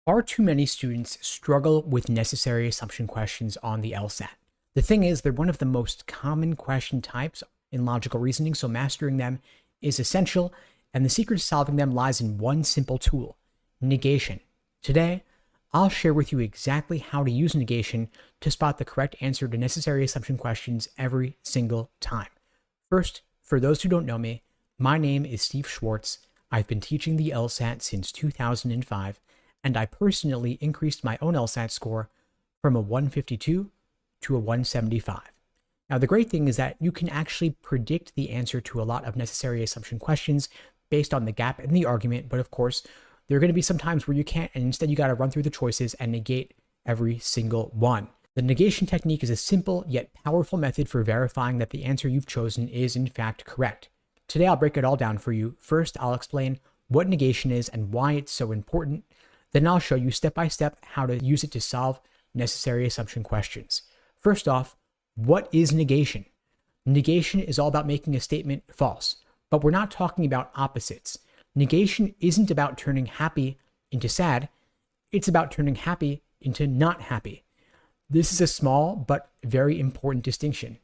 Far too many students struggle with necessary assumption questions on the LSAT. The thing is, they're one of the most common question types in logical reasoning, so mastering them is essential, and the secret to solving them lies in one simple tool: negation. Today, I'll share with you exactly how to use negation to spot the correct answer to necessary assumption questions every single time. First, for those who don't know me, my name is Steve Schwartz. I've been teaching the LSAT since 2005, and I personally increased my own LSAT score from a 152 to a 175. Now, the great thing is that you can actually predict the answer to a lot of necessary assumption questions based on the gap in the argument, but of course, there are going to be some times where you can't, and instead you got to run through the choices and negate every single one. The negation technique is a simple yet powerful method for verifying that the answer you've chosen is in fact correct. Today, I'll break it all down for you. First, I'll explain what negation is and why it's so important. Then I'll show you step by step how to use it to solve necessary assumption questions. First off, what is negation? Negation is all about making a statement false, but we're not talking about opposites. Negation isn't about turning happy into sad. It's about turning happy into not happy. This is a small but very important distinction.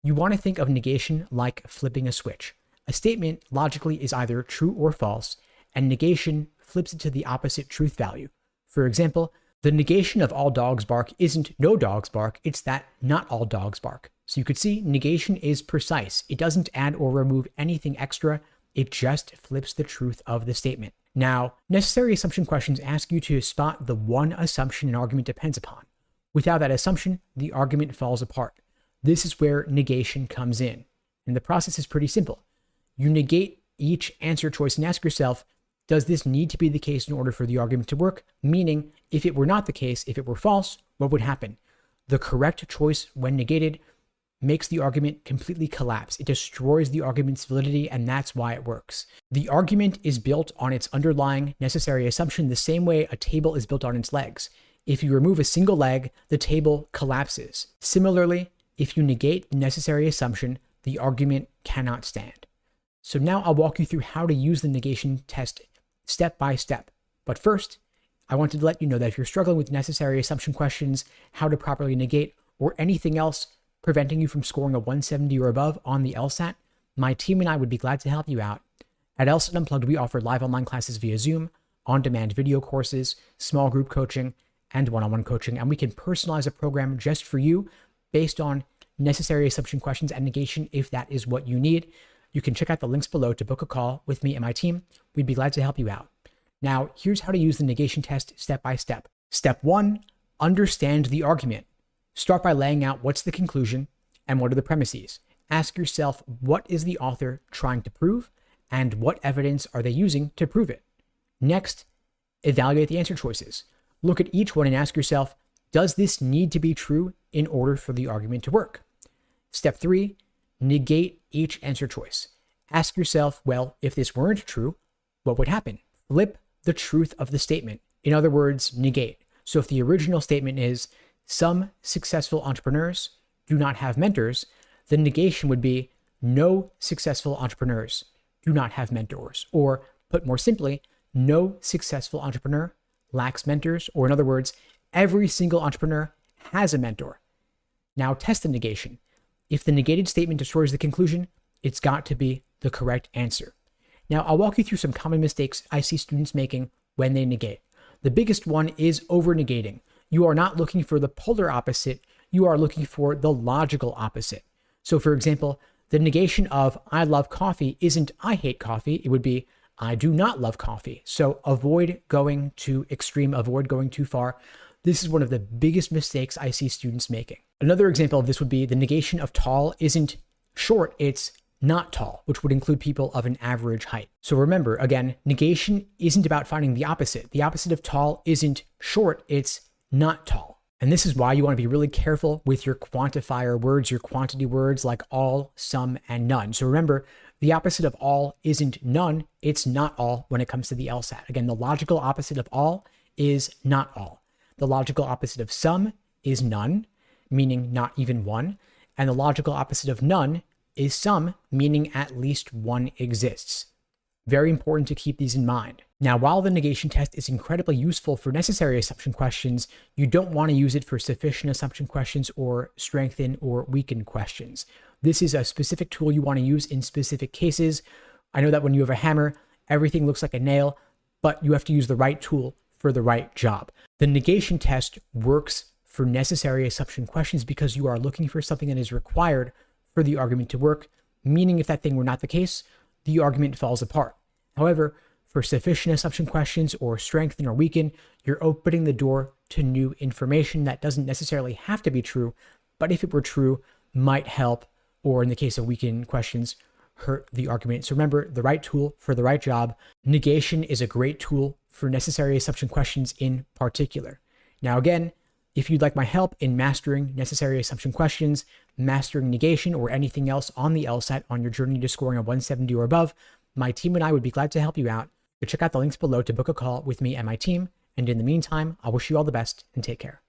You want to think of negation like flipping a switch. A statement logically is either true or false, and negation flips it to the opposite truth value. For example, the negation of all dogs bark isn't no dogs bark, it's that not all dogs bark. So you could see negation is precise. It doesn't add or remove anything extra. It just flips the truth of the statement. Now, necessary assumption questions ask you to spot the one assumption an argument depends upon. Without that assumption, the argument falls apart. This is where negation comes in. And the process is pretty simple. You negate each answer choice and ask yourself, does this need to be the case in order for the argument to work? Meaning, if it were not the case, if it were false, what would happen? The correct choice, when negated, makes the argument completely collapse. It destroys the argument's validity, and that's why it works. The argument is built on its underlying necessary assumption the same way a table is built on its legs. If you remove a single leg, the table collapses. Similarly, if you negate the necessary assumption, the argument cannot stand. So now I'll walk you through how to use the negation test step by step. But first, I wanted to let you know that if you're struggling with necessary assumption questions, how to properly negate, or anything else preventing you from scoring a 170 or above on the LSAT, my team and I would be glad to help you out. At LSAT Unplugged, we offer live online classes via Zoom, on-demand video courses, small group coaching, and one-on-one coaching, and we can personalize a program just for you based on necessary assumption questions and negation if that is what you need. You can check out the links below to book a call with me and my team. We'd be glad to help you out. Now, here's how to use the negation test step by step. Step 1, understand the argument. Start by laying out what's the conclusion and what are the premises. Ask yourself, what is the author trying to prove and what evidence are they using to prove it? Next, evaluate the answer choices. Look at each one and ask yourself, does this need to be true in order for the argument to work? Step 3, negate each answer choice. Ask yourself, well, if this weren't true, what would happen? Flip the truth of the statement. In other words, negate. So if the original statement is, some successful entrepreneurs do not have mentors, the negation would be, no successful entrepreneurs do not have mentors. Or put more simply, no successful entrepreneur lacks mentors. Or in other words, every single entrepreneur has a mentor. Now test the negation. If the negated statement destroys the conclusion, it's got to be the correct answer. Now, I'll walk you through some common mistakes I see students making when they negate. The biggest one is over-negating. You are not looking for the polar opposite, you are looking for the logical opposite. So for example, the negation of I love coffee isn't I hate coffee, it would be I do not love coffee. So avoid going too extreme, avoid going too far. This is one of the biggest mistakes I see students making. Another example of this would be the negation of tall isn't short, it's not tall, which would include people of an average height. So remember, again, negation isn't about finding the opposite. The opposite of tall isn't short, it's not tall. And this is why you want to be really careful with your quantifier words, your quantity words like all, some, and none. So remember, the opposite of all isn't none, it's not all when it comes to the LSAT. Again, the logical opposite of all is not all. The logical opposite of some is none, meaning not even one. And the logical opposite of none is some, meaning at least one exists. Very important to keep these in mind. Now, while the negation test is incredibly useful for necessary assumption questions, you don't want to use it for sufficient assumption questions or strengthen or weaken questions. This is a specific tool you want to use in specific cases. I know that when you have a hammer, everything looks like a nail, but you have to use the right tool for the right job. The negation test works for necessary assumption questions because you are looking for something that is required for the argument to work, meaning if that thing were not the case, the argument falls apart. However, for sufficient assumption questions or strengthen or weaken, you're opening the door to new information that doesn't necessarily have to be true, but if it were true, might help, or in the case of weaken questions, hurt the argument. So remember, the right tool for the right job. Negation is a great tool for necessary assumption questions in particular. Now again, if you'd like my help in mastering necessary assumption questions, mastering negation, or anything else on the LSAT on your journey to scoring a 170 or above, my team and I would be glad to help you out. So check out the links below to book a call with me and my team. And in the meantime, I wish you all the best and take care.